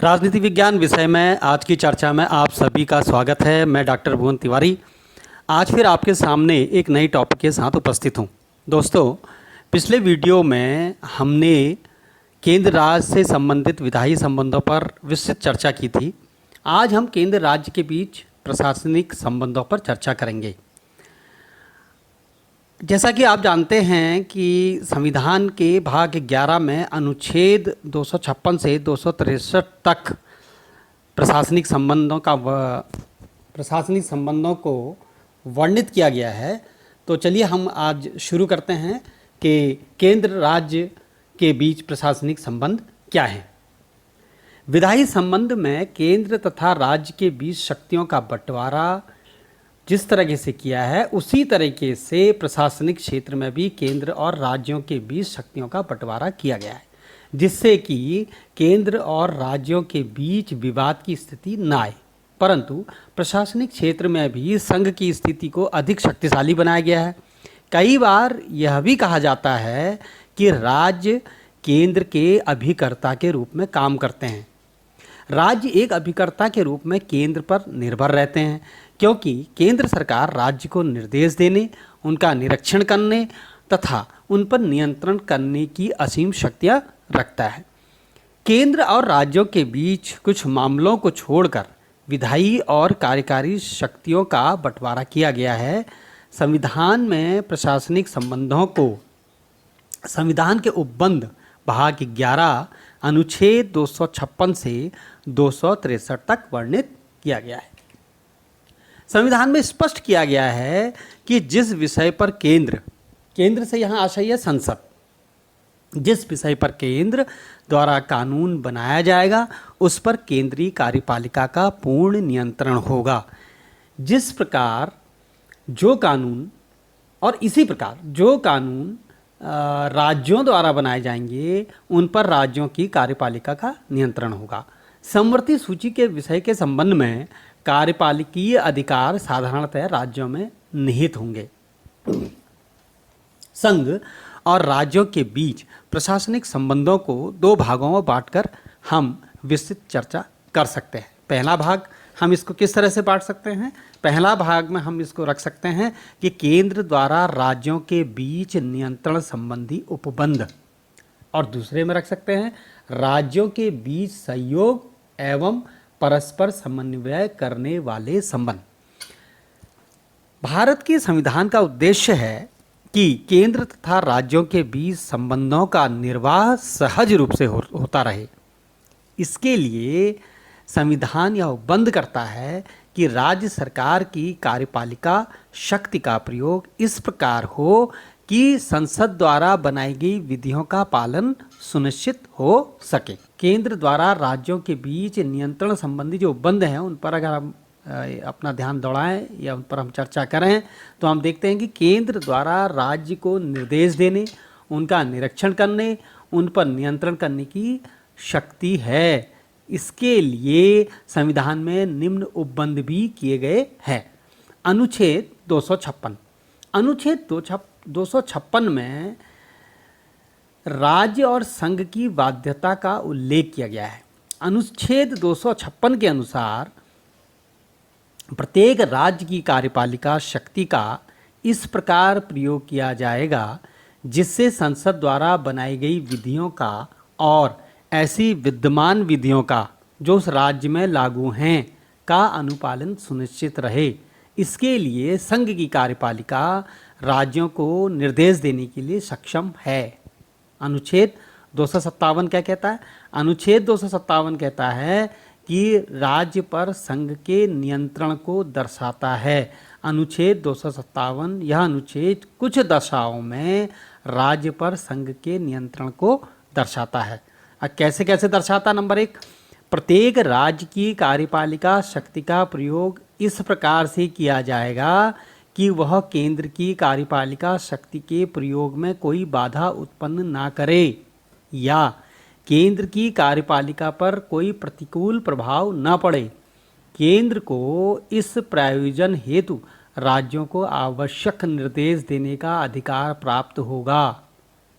राजनीति विज्ञान विषय में आज की चर्चा में आप सभी का स्वागत है। मैं डॉक्टर भुवन तिवारी आज फिर आपके सामने एक नई टॉपिक के साथ उपस्थित हूं। दोस्तों, पिछले वीडियो में हमने केंद्र राज्य से संबंधित विधायी संबंधों पर विस्तृत चर्चा की थी। आज हम केंद्र राज्य के बीच प्रशासनिक संबंधों पर चर्चा करेंगे। जैसा कि आप जानते हैं कि संविधान के भाग 11 में अनुच्छेद 256 से 263 तक प्रशासनिक संबंधों को वर्णित किया गया है। तो चलिए हम आज शुरू करते हैं कि केंद्र राज्य के बीच प्रशासनिक संबंध क्या है। विधायी संबंध में केंद्र तथा राज्य के बीच शक्तियों का बंटवारा जिस तरीके से किया है, उसी तरीके से प्रशासनिक क्षेत्र में भी केंद्र और राज्यों के बीच शक्तियों का बंटवारा किया गया है, जिससे कि केंद्र और राज्यों के बीच विवाद की स्थिति न आए। परंतु प्रशासनिक क्षेत्र में भी संघ की स्थिति को अधिक शक्तिशाली बनाया गया है। कई बार यह भी कहा जाता है कि राज्य केंद्र के अभिकर्ता के रूप में काम करते हैं। राज्य एक अभिकर्ता के रूप में केंद्र पर निर्भर रहते हैं, क्योंकि केंद्र सरकार राज्य को निर्देश देने, उनका निरीक्षण करने तथा उन पर नियंत्रण करने की असीम शक्तियाँ रखता है। केंद्र और राज्यों के बीच कुछ मामलों को छोड़कर विधायी और कार्यकारी शक्तियों का बंटवारा किया गया है। संविधान में प्रशासनिक संबंधों को संविधान के उपबंध भाग 11 अनुच्छेद 256 से 263 तक वर्णित किया गया है। संविधान में स्पष्ट किया गया है कि जिस विषय पर केंद्र से यहाँ आशय है संसद, जिस विषय पर केंद्र द्वारा कानून बनाया जाएगा उस पर केंद्रीय कार्यपालिका का पूर्ण नियंत्रण होगा। जिस प्रकार जो कानून और इसी प्रकार जो कानून राज्यों द्वारा बनाए जाएंगे उन पर राज्यों की कार्यपालिका का नियंत्रण होगा। समवर्ती सूची के विषय के संबंध में कार्यपालिकीय अधिकार साधारणतः राज्यों में निहित होंगे। संघ और राज्यों के बीच प्रशासनिक संबंधों को दो भागों में बांटकर हम विस्तृत चर्चा कर सकते हैं। पहला भाग हम इसको किस तरह से बांट सकते हैं? पहला भाग में हम इसको रख सकते हैं कि केंद्र द्वारा राज्यों के बीच नियंत्रण संबंधी उपबंध, और दूसरे में रख सकते हैं राज्यों के बीच सहयोग एवं परस्पर समन्वय करने वाले संबंध। भारत के संविधान का उद्देश्य है कि केंद्र तथा राज्यों के बीच संबंधों का निर्वाह सहज रूप से होता रहे। इसके लिए संविधान यह उपबंध करता है कि राज्य सरकार की कार्यपालिका शक्ति का प्रयोग इस प्रकार हो कि संसद द्वारा बनाई गई विधियों का पालन सुनिश्चित हो सके। केंद्र द्वारा राज्यों के बीच नियंत्रण संबंधी जो उपबंध हैं उन पर अगर हम अपना ध्यान दौड़ाएं या उन पर हम चर्चा करें तो हम देखते हैं कि केंद्र द्वारा राज्य को निर्देश देने, उनका निरीक्षण करने, उन पर नियंत्रण करने की शक्ति है। इसके लिए संविधान में निम्न उपबंध भी किए गए हैं। अनुच्छेद 256 अनुच्छेद 256 में राज्य और संघ की बाध्यता का उल्लेख किया गया है। अनुच्छेद 256 के अनुसार प्रत्येक राज्य की कार्यपालिका शक्ति का इस प्रकार प्रयोग किया जाएगा जिससे संसद द्वारा बनाई गई विधियों का और ऐसी विद्यमान विधियों का जो उस राज्य में लागू हैं का अनुपालन सुनिश्चित रहे। इसके लिए संघ की कार्यपालिका राज्यों को निर्देश देने के लिए सक्षम है। अनुच्छेद 257 क्या कहता है? अनुच्छेद 257 कहता है कि राज्य पर संघ के नियंत्रण को दर्शाता है। अनुच्छेद 257 यह अनुच्छेद कुछ दशाओं में राज्य पर संघ के नियंत्रण को दर्शाता है। कैसे कैसे दर्शाता? नंबर 1, प्रत्येक राज्य की कार्यपालिका शक्ति का प्रयोग इस प्रकार से किया जाएगा कि वह केंद्र की कार्यपालिका शक्ति के प्रयोग में कोई बाधा उत्पन्न ना करे या केंद्र की कार्यपालिका पर कोई प्रतिकूल प्रभाव न पड़े। केंद्र को इस प्रयोजन हेतु राज्यों को आवश्यक निर्देश देने का अधिकार प्राप्त होगा।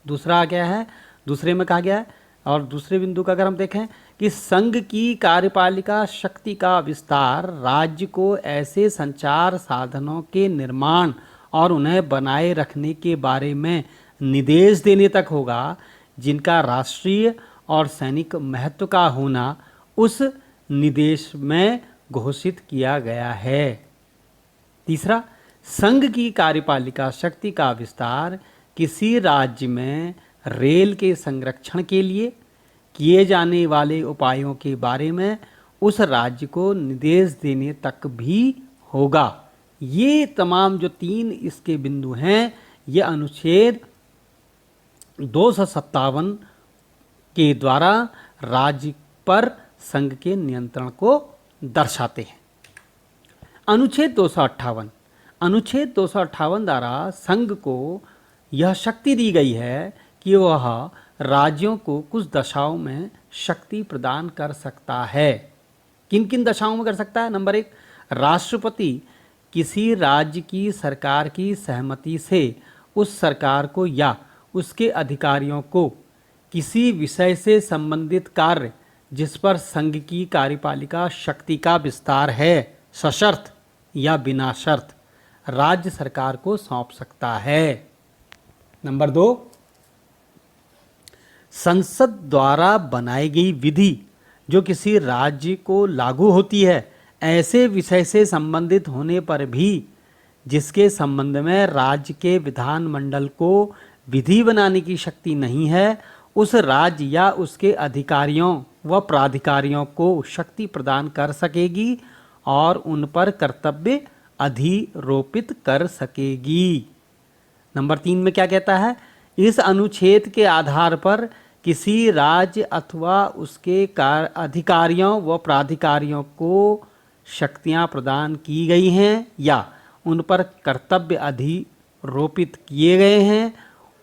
दूसरा क्या है? दूसरे में कहा गया है और दूसरे बिंदु का अगर हम देखें कि संघ की कार्यपालिका शक्ति का विस्तार राज्य को ऐसे संचार साधनों के निर्माण और उन्हें बनाए रखने के बारे में निर्देश देने तक होगा जिनका राष्ट्रीय और सैनिक महत्व का होना उस निर्देश में घोषित किया गया है। तीसरा, संघ की कार्यपालिका शक्ति का विस्तार किसी राज्य में रेल के संरक्षण के लिए किए जाने वाले उपायों के बारे में उस राज्य को निर्देश देने तक भी होगा। ये तमाम जो 3 इसके बिंदु हैं, ये अनुच्छेद 257 के द्वारा राज्य पर संघ के नियंत्रण को दर्शाते हैं। अनुच्छेद 258 द्वारा संघ को यह शक्ति दी गई है कि वह राज्यों को कुछ दशाओं में शक्ति प्रदान कर सकता है। किन किन दशाओं में कर सकता है? नंबर 1, राष्ट्रपति किसी राज्य की सरकार की सहमति से उस सरकार को या उसके अधिकारियों को किसी विषय से संबंधित कार्य जिस पर संघ की कार्यपालिका शक्ति का विस्तार है, सशर्त या बिना शर्त राज्य सरकार को सौंप सकता है। नंबर 2, संसद द्वारा बनाई गई विधि जो किसी राज्य को लागू होती है, ऐसे विषय से संबंधित होने पर भी जिसके संबंध में राज्य के विधानमंडल को विधि बनाने की शक्ति नहीं है, उस राज्य या उसके अधिकारियों व प्राधिकारियों को शक्ति प्रदान कर सकेगी और उन पर कर्तव्य अधिरोपित कर सकेगी। नंबर 3 में क्या कहता है? इस अनुच्छेद के आधार पर किसी राज्य अथवा उसके अधिकारियों व प्राधिकारियों को शक्तियां प्रदान की गई हैं या उन पर कर्तव्य अधिरोपित किए गए हैं,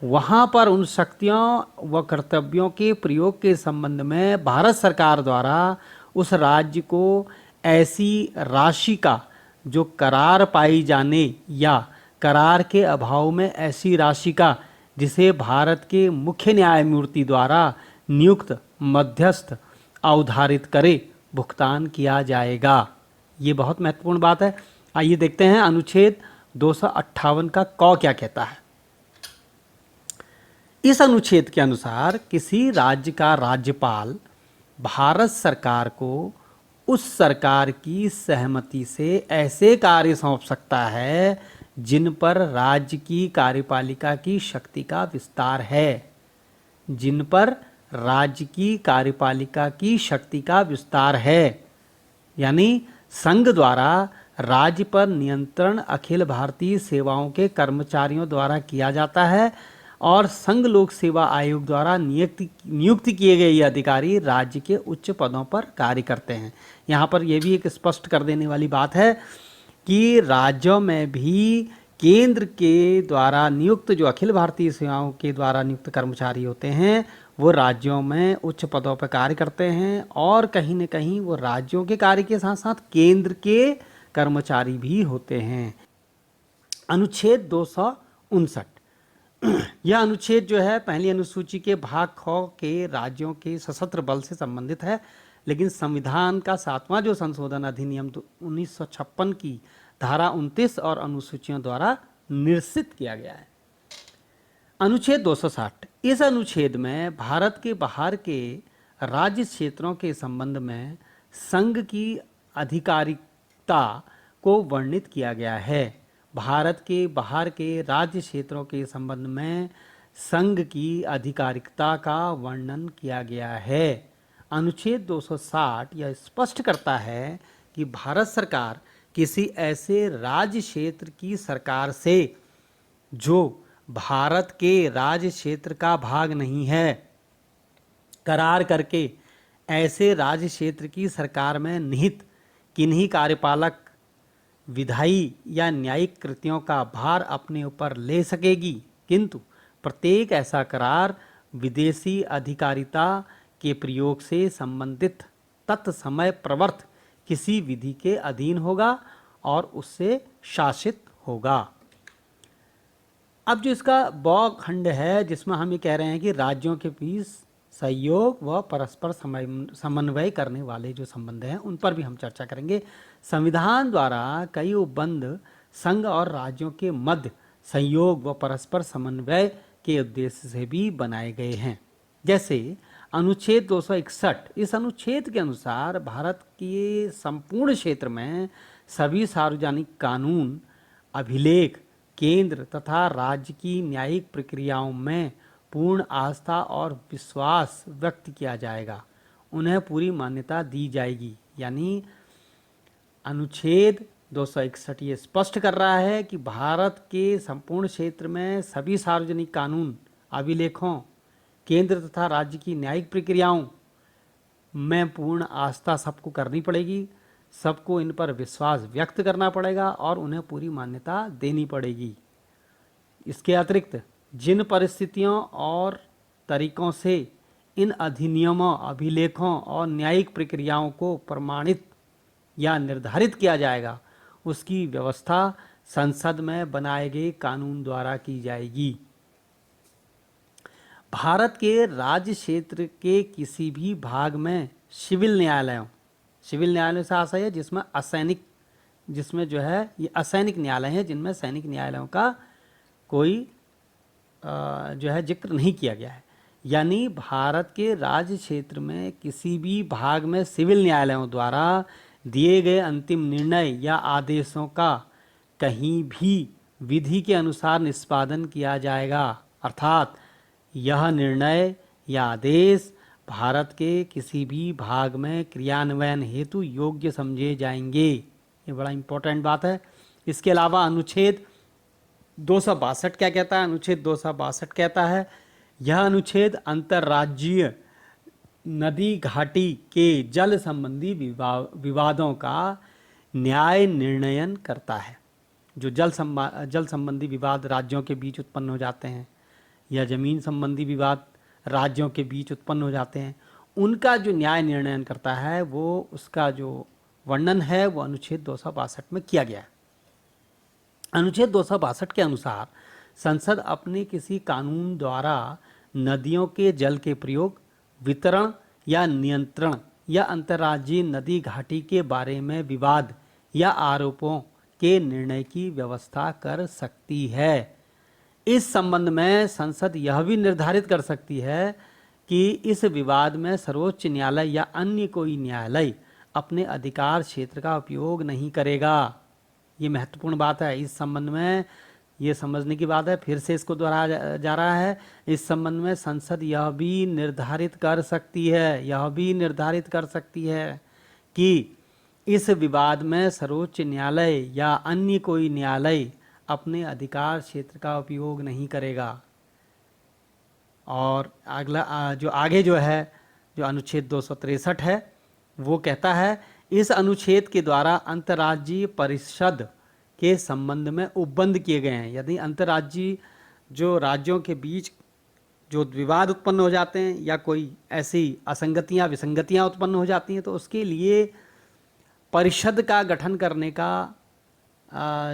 वहां पर उन शक्तियों व कर्तव्यों के प्रयोग के संबंध में भारत सरकार द्वारा उस राज्य को ऐसी राशि का जो करार पाई जाने या करार के अभाव में ऐसी राशि का जिसे भारत के मुख्य न्यायमूर्ति द्वारा नियुक्त मध्यस्थ अवधारित करे भुगतान किया जाएगा। ये बहुत महत्वपूर्ण बात है। आइए देखते हैं अनुच्छेद 258 का क क्या कहता है। इस अनुच्छेद के अनुसार किसी राज्य का राज्यपाल भारत सरकार को उस सरकार की सहमति से ऐसे कार्य सौंप सकता है जिन पर राज्य की कार्यपालिका की शक्ति का विस्तार है। जिन पर राज्य की कार्यपालिका की शक्ति का विस्तार है, यानी संघ द्वारा राज्य पर नियंत्रण अखिल भारतीय सेवाओं के कर्मचारियों द्वारा किया जाता है और संघ लोक सेवा आयोग द्वारा नियुक्त किए गए ये अधिकारी राज्य के उच्च पदों पर कार्य करते हैं। यहाँ पर यह भी एक स्पष्ट कर देने वाली बात है कि राज्यों में भी केंद्र के द्वारा नियुक्त जो अखिल भारतीय सेवाओं के द्वारा नियुक्त कर्मचारी होते हैं वो राज्यों में उच्च पदों पर कार्य करते हैं और कहीं न कहीं वो राज्यों के कार्य के साथ साथ केंद्र के कर्मचारी भी होते हैं। अनुच्छेद 259 यह अनुच्छेद जो है पहली अनुसूची के भाग ख के राज्यों के सशस्त्र बल से संबंधित है, लेकिन संविधान का 7वां जो संशोधन अधिनियम 1956 की धारा 29 और अनुसूचियों द्वारा निश्चित किया गया है। अनुच्छेद 260 इस अनुच्छेद में भारत के बाहर के राज्य क्षेत्रों के संबंध में संघ की आधिकारिकता को वर्णित किया गया है। भारत के बाहर के राज्य क्षेत्रों के संबंध में संघ की आधिकारिकता का वर्णन किया गया है। अनुच्छेद 260 यह स्पष्ट करता है कि भारत सरकार किसी ऐसे राज्य क्षेत्र की सरकार से जो भारत के राज्य क्षेत्र का भाग नहीं है करार करके ऐसे राज्य क्षेत्र की सरकार में निहित किन्हीं कार्यपालक विधायी या न्यायिक कृतियों का भार अपने ऊपर ले सकेगी, किंतु प्रत्येक ऐसा करार विदेशी अधिकारिता के प्रयोग से संबंधित तत्समय प्रवर्त किसी विधि के अधीन होगा और उससे शासित होगा। अब जो इसका ब खंड है जिसमें हम ये कह रहे हैं कि राज्यों के बीच सहयोग व परस्पर समन्वय करने वाले जो संबंध हैं उन पर भी हम चर्चा करेंगे। संविधान द्वारा कई उपबंध संघ और राज्यों के मध्य सहयोग व परस्पर समन्वय के उद्देश्य से भी बनाए गए हैं। जैसे अनुच्छेद 261, इस अनुच्छेद के अनुसार भारत के संपूर्ण क्षेत्र में सभी सार्वजनिक कानून, अभिलेख केंद्र तथा राज्य की न्यायिक प्रक्रियाओं में पूर्ण आस्था और विश्वास व्यक्त किया जाएगा, उन्हें पूरी मान्यता दी जाएगी। यानी अनुच्छेद 261 ये स्पष्ट कर रहा है कि भारत के संपूर्ण क्षेत्र में सभी सार्वजनिक कानून, अभिलेखों, केंद्र तथा राज्य की न्यायिक प्रक्रियाओं में पूर्ण आस्था सबको करनी पड़ेगी, सबको इन पर विश्वास व्यक्त करना पड़ेगा और उन्हें पूरी मान्यता देनी पड़ेगी। इसके अतिरिक्त जिन परिस्थितियों और तरीकों से इन अधिनियमों, अभिलेखों और न्यायिक प्रक्रियाओं को प्रमाणित या निर्धारित किया जाएगा, उसकी व्यवस्था संसद में बनाए गए कानून द्वारा की जाएगी। भारत के राज्य क्षेत्र के किसी भी भाग में सिविल न्यायालयों से आशय है जिसमें जो है ये असैनिक न्यायालय हैं, जिनमें सैनिक न्यायालयों का कोई जो है जिक्र नहीं किया गया है। यानी भारत के राज्य क्षेत्र में किसी भी भाग में सिविल न्यायालयों द्वारा दिए गए अंतिम निर्णय या आदेशों का कहीं भी विधि के अनुसार निष्पादन किया जाएगा, अर्थात यह निर्णय या आदेश भारत के किसी भी भाग में क्रियान्वयन हेतु योग्य समझे जाएंगे। ये बड़ा इंपॉर्टेंट बात है। इसके अलावा अनुच्छेद 262 क्या कहता है? अनुच्छेद 262 कहता है यह अनुच्छेद अंतर्राज्यीय नदी घाटी के जल संबंधी विवादों का न्याय निर्णयन करता है। जो जल संबंधी विवाद राज्यों के बीच उत्पन्न हो जाते हैं या जमीन संबंधी विवाद राज्यों के बीच उत्पन्न हो जाते हैं, उनका जो न्याय निर्णयन करता है वो उसका जो वर्णन है वो अनुच्छेद 262 में किया गया है। अनुच्छेद 262 के अनुसार संसद अपने किसी कानून द्वारा नदियों के जल के प्रयोग, वितरण या नियंत्रण या अंतर्राज्यीय नदी घाटी के बारे में विवाद या आरोपों के निर्णय की व्यवस्था कर सकती है। इस संबंध में संसद यह भी निर्धारित कर सकती है कि इस विवाद में सर्वोच्च न्यायालय या अन्य कोई न्यायालय अपने अधिकार क्षेत्र का उपयोग नहीं करेगा। ये महत्वपूर्ण बात है। इस संबंध में ये समझने की बात है, फिर से इसको दोहराया जा रहा है। इस संबंध में संसद यह भी निर्धारित कर सकती है कि इस विवाद में सर्वोच्च न्यायालय या अन्य कोई न्यायालय अपने अधिकार क्षेत्र का उपयोग नहीं करेगा। और अगला जो आगे जो है जो अनुच्छेद 263 है वो कहता है इस अनुच्छेद के द्वारा अंतर्राज्यीय परिषद के संबंध में उपबंध किए गए हैं। यदि अंतर्राज्यीय जो राज्यों के बीच जो विवाद उत्पन्न हो जाते हैं या कोई ऐसी असंगतियां विसंगतियां उत्पन्न हो जाती हैं तो उसके लिए परिषद का गठन करने का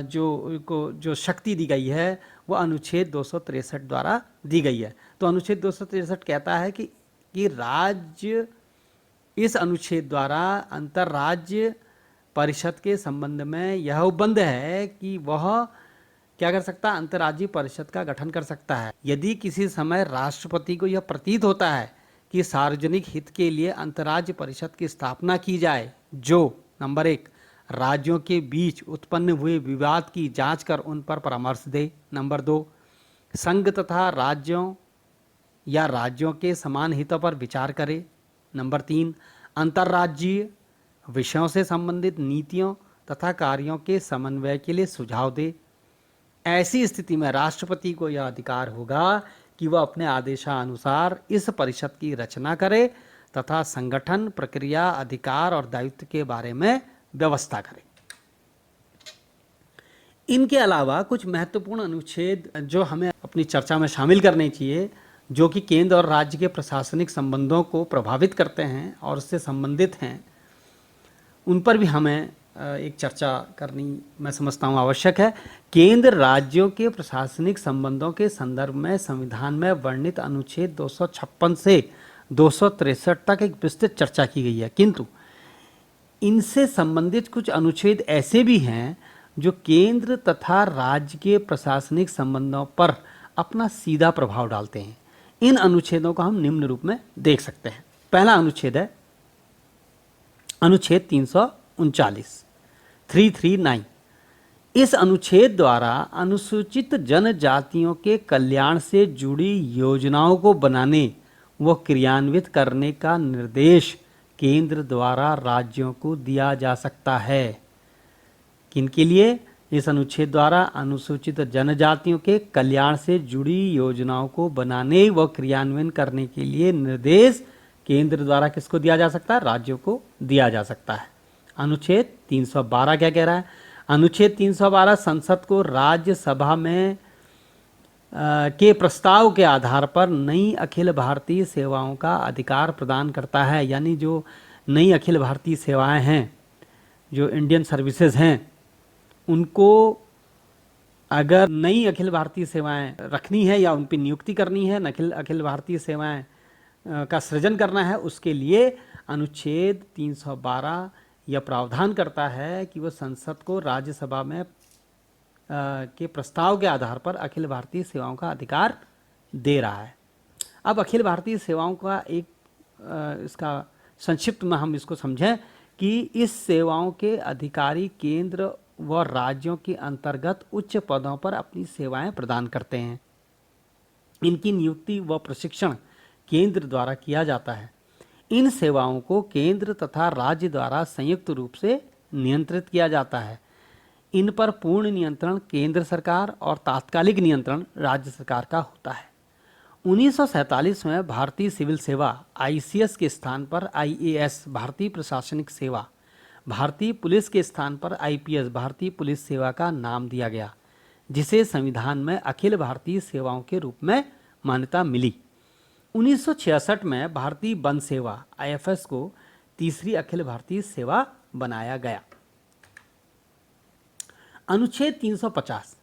जो शक्ति दी गई है वो अनुच्छेद 263 द्वारा दी गई है। तो अनुच्छेद 263 कहता है कि राज्य इस अनुच्छेद द्वारा अंतर्राज्य परिषद के संबंध में यह उपबंध है कि वह क्या कर सकता है, अंतर्राज्यीय परिषद का गठन कर सकता है। यदि किसी समय राष्ट्रपति को यह प्रतीत होता है कि सार्वजनिक हित के लिए अंतर्राज्य परिषद की स्थापना की जाए जो नंबर 1 राज्यों के बीच उत्पन्न हुए विवाद की जांच कर उन पर परामर्श दे, नंबर 2 संघ तथा राज्यों के समान हितों पर विचार करे, नंबर 3 अंतर्राज्यीय विषयों से संबंधित नीतियों तथा कार्यों के समन्वय के लिए सुझाव दे। ऐसी स्थिति में राष्ट्रपति को यह अधिकार होगा कि वह अपने आदेशानुसार इस परिषद की रचना करे तथा संगठन, प्रक्रिया, अधिकार और दायित्व के बारे में व्यवस्था करे। इनके अलावा कुछ महत्वपूर्ण अनुच्छेद जो हमें अपनी चर्चा में शामिल करने चाहिए, जो कि केंद्र और राज्य के प्रशासनिक संबंधों को प्रभावित करते हैं और उससे संबंधित हैं, उन पर भी हमें एक चर्चा करनी मैं समझता हूँ आवश्यक है। केंद्र राज्यों के प्रशासनिक संबंधों के संदर्भ में संविधान में वर्णित अनुच्छेद 256 से 263 तक एक विस्तृत चर्चा की गई है, किंतु इनसे संबंधित कुछ अनुच्छेद ऐसे भी हैं जो केंद्र तथा राज्य के प्रशासनिक संबंधों पर अपना सीधा प्रभाव डालते हैं। इन अनुच्छेदों को हम निम्न रूप में देख सकते हैं। पहला अनुच्छेद है अनुच्छेद 339। इस अनुच्छेद द्वारा अनुसूचित जनजातियों के कल्याण से जुड़ी योजनाओं को बनाने व क्रियान्वित करने का निर्देश केंद्र द्वारा राज्यों को दिया जा सकता है। किनके लिए? इस अनुच्छेद द्वारा अनुसूचित जनजातियों के कल्याण से जुड़ी योजनाओं को बनाने व क्रियान्वयन करने के लिए निर्देश केंद्र द्वारा किसको दिया जा सकता है? राज्यों को दिया जा सकता है। अनुच्छेद 312 क्या कह रहा है? अनुच्छेद 312 संसद को राज्यसभा में के प्रस्ताव के आधार पर नई अखिल भारतीय सेवाओं का अधिकार प्रदान करता है। यानी जो नई अखिल भारतीय सेवाएं हैं, जो इंडियन सर्विसेज हैं, उनको अगर नई अखिल भारतीय सेवाएं रखनी है या उन पर नियुक्ति करनी है, अखिल भारतीय सेवाएं का सृजन करना है, उसके लिए अनुच्छेद 312 यह प्रावधान करता है कि वह संसद को राज्यसभा में के प्रस्ताव के आधार पर अखिल भारतीय सेवाओं का अधिकार दे रहा है। अब अखिल भारतीय सेवाओं का एक इसका संक्षिप्त में हम इसको समझें कि इस सेवाओं के अधिकारी केंद्र व राज्यों के अंतर्गत उच्च पदों पर अपनी सेवाएं प्रदान करते हैं। इनकी नियुक्ति व प्रशिक्षण केंद्र द्वारा किया जाता है। इन सेवाओं को केंद्र तथा राज्य द्वारा संयुक्त रूप से नियंत्रित किया जाता है। इन पर पूर्ण नियंत्रण केंद्र सरकार और तात्कालिक नियंत्रण राज्य सरकार का होता है। 1947 में भारतीय सिविल सेवा ICS के स्थान पर IAS भारतीय प्रशासनिक सेवा, भारतीय पुलिस के स्थान पर IPS भारतीय पुलिस सेवा का नाम दिया गया, जिसे संविधान में अखिल भारतीय सेवाओं के रूप में मान्यता मिली। 1966 में भारतीय वन सेवा IFS को तीसरी अखिल भारतीय सेवा बनाया गया। अनुच्छेद 350।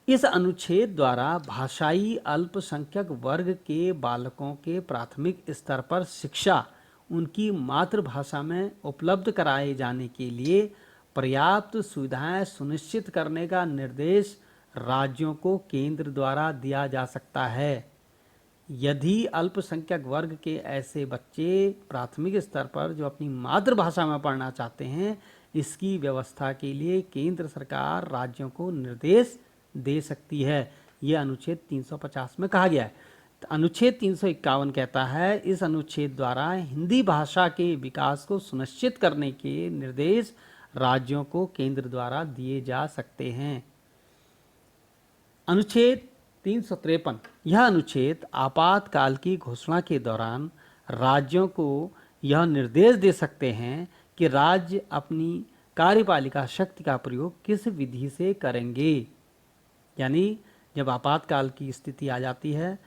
इस अनुच्छेद द्वारा भाषाई अल्पसंख्यक वर्ग के बालकों के प्राथमिक स्तर पर शिक्षा उनकी मातृभाषा में उपलब्ध कराए जाने के लिए पर्याप्त सुविधाएं सुनिश्चित करने का निर्देश राज्यों को केंद्र द्वारा दिया जा सकता है। यदि अल्पसंख्यक वर्ग के ऐसे बच्चे प्राथमिक स्तर पर जो अपनी मातृभाषा में पढ़ना चाहते हैं, इसकी व्यवस्था के लिए केंद्र सरकार राज्यों को निर्देश दे सकती है। यह अनुच्छेद 350 में कहा गया है। तो अनुच्छेद 351 कहता है, इस अनुच्छेद द्वारा हिंदी भाषा के विकास को सुनिश्चित करने के निर्देश राज्यों को केंद्र द्वारा दिए जा सकते हैं। अनुच्छेद 353। यह अनुच्छेद आपातकाल की घोषणा के दौरान राज्यों को यह निर्देश दे सकते हैं कि राज्य अपनी कार्यपालिका शक्ति का प्रयोग किस विधि से करेंगे। यानी जब आपातकाल की स्थिति आ जाती है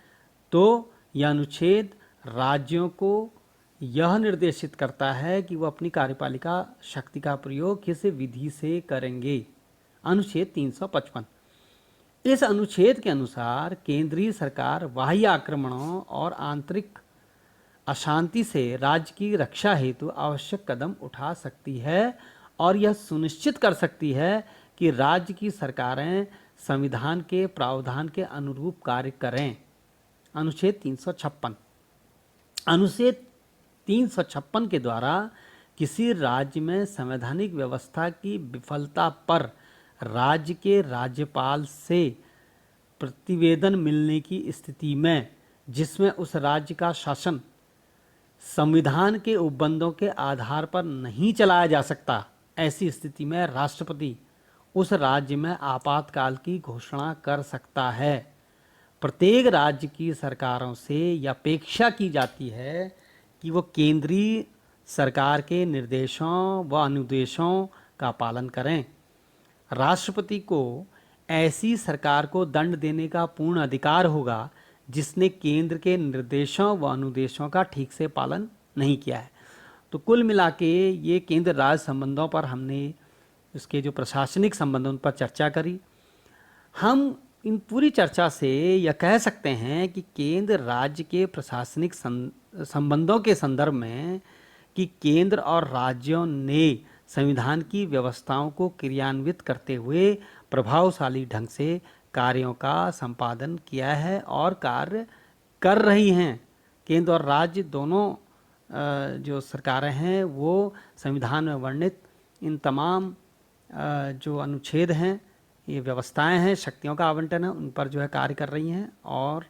तो यह अनुच्छेद राज्यों को यह निर्देशित करता है कि वह अपनी कार्यपालिका शक्ति का प्रयोग किस विधि से करेंगे। अनुच्छेद 355। इस अनुच्छेद के अनुसार केंद्रीय सरकार बाह्य आक्रमणों और आंतरिक अशांति से राज्य की रक्षा हेतु आवश्यक कदम उठा सकती है और यह सुनिश्चित कर सकती है कि राज्य की सरकारें संविधान के प्रावधान के अनुरूप कार्य करें। अनुच्छेद 356। अनुच्छेद 356 के द्वारा किसी राज्य में संवैधानिक व्यवस्था की विफलता पर राज्य के राज्यपाल से प्रतिवेदन मिलने की स्थिति में, जिसमें उस राज्य का शासन संविधान के उपबंधों के आधार पर नहीं चलाया जा सकता, ऐसी स्थिति में राष्ट्रपति उस राज्य में आपातकाल की घोषणा कर सकता है। प्रत्येक राज्य की सरकारों से यह अपेक्षा की जाती है कि वो केंद्रीय सरकार के निर्देशों व अनुदेशों का पालन करें। राष्ट्रपति को ऐसी सरकार को दंड देने का पूर्ण अधिकार होगा जिसने केंद्र के निर्देशों व अनुदेशों का ठीक से पालन नहीं किया है। तो कुल मिला के ये केंद्र राज्य संबंधों पर हमने इसके जो प्रशासनिक संबंधों पर चर्चा करी। हम इन पूरी चर्चा से यह कह सकते हैं कि केंद्र राज्य के प्रशासनिक संबंधों के संदर्भ में कि केंद्र और राज्यों ने संविधान की व्यवस्थाओं को क्रियान्वित करते हुए प्रभावशाली ढंग से कार्यों का संपादन किया है और कार्य कर रही हैं। केंद्र और राज्य दोनों जो सरकारें हैं वो संविधान में वर्णित इन तमाम जो अनुच्छेद हैं, ये व्यवस्थाएं हैं, शक्तियों का आवंटन है, उन पर जो है कार्य कर रही हैं। और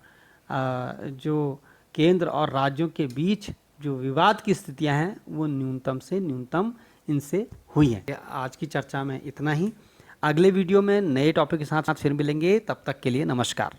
जो केंद्र और राज्यों के बीच जो विवाद की स्थितियां हैं वो न्यूनतम से न्यूनतम इनसे हुई हैं। आज की चर्चा में इतना ही। अगले वीडियो में नए टॉपिक के साथ फिर मिलेंगे। तब तक के लिए नमस्कार।